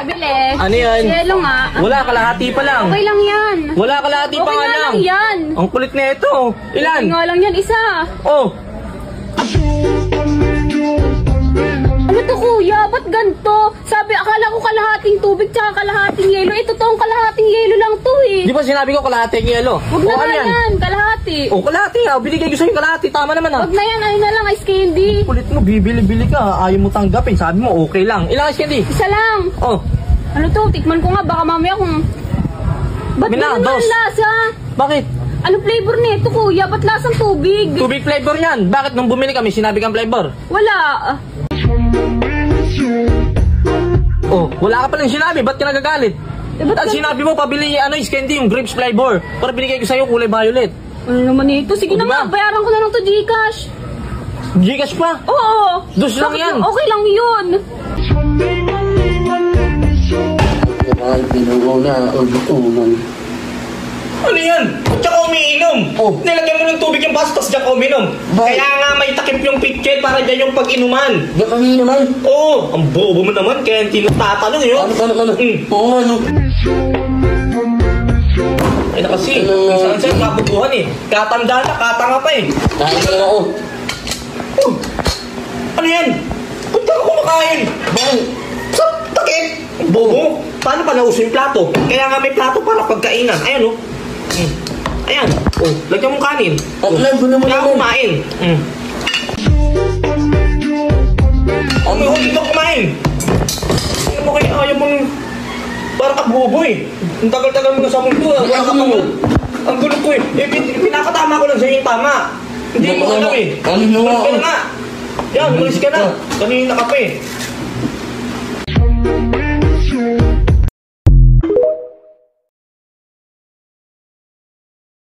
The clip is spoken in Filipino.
bibili. Ano yan? Yelo nga. Wala, kalahati pa lang. Okay lang yan. Wala, kalahati pa nga lang. Yan. Ang kulit na ito. Ilan? Okay nga lang yan, isa. Oh. Ano to kuya? Ba't ganito? Sabi, akala ko kalahating tubig tsaka kalahating yelo. Ito toong kalahating yelo lang to eh. Di ba sinabi ko kalahati ang yelo? Huwag na nga yan, kalahati. Oh, kalahati ah. Binigay ko sa'yo kalahati. Tama naman ah. Huwag na yan, ano na lang, ice candy. Kulit mo, bibili-bili ka. Ayaw mo tanggapin. Sabi mo, okay lang. Ilang ice candy? Isa lang. Oh. Ano to? Tikman ko nga. Baka mamaya kung... Ba't Mina, ganun ang lasa? Bakit? Ano flavor nito kuya? Ba't lasang tubig? Tubig flavor yan. Bakit nung bumili kami, sinabi kang flavor? Wala. Oh, wala ka palang sinabi. Ba't ka nagagalit? At sinabi mo, pabili ice candy, yung grapes flavor. Para binigay ko sa'yo, kulay violet. Ano naman ito? Sige na nga, bayaran ko na lang to Gcash. Gcash pa? Oo. Dos lang yan. Okay lang yun. Ano yan? Tsaka umiinom. Oh. Nilagyan mo ng tubig yung bastos, tsaka uminom. Bakit? Kaya nga may takip yung pitchet para dyan yung pag-inuman. Ba't kami naman? Oo, ang bobo mo naman, kaya hindi nagtatanong yun. Ano? Oo nga, no. Ay na kasi, saan sa'yo kabubuhan eh. Katanda na, katanga pa eh. Kain ka lang ako. Oh, ano yan? Ba't ka kumakain? Bakit? Sa takip. Bobo, paano pa nauso yung plato? Kaya nga may plato para pagkainan. Ayan oh. Ayan. Oh, lagyan mong kanin. Alam ko naman Kaya naman. kumain. Ano yung hindi ka kumain? Ano mo kaya ayaw mong... Parang kabubo eh. Ang tagal-tagal mo na sa mundo. Wala ka pang... Ang gulo ko eh. Pinakatama ko lang sa'yo yung tama. Hindi mo alam eh. Ano na nga? Umalis ka na nga. Yan, umalis ka na. Kanina ka pa eh.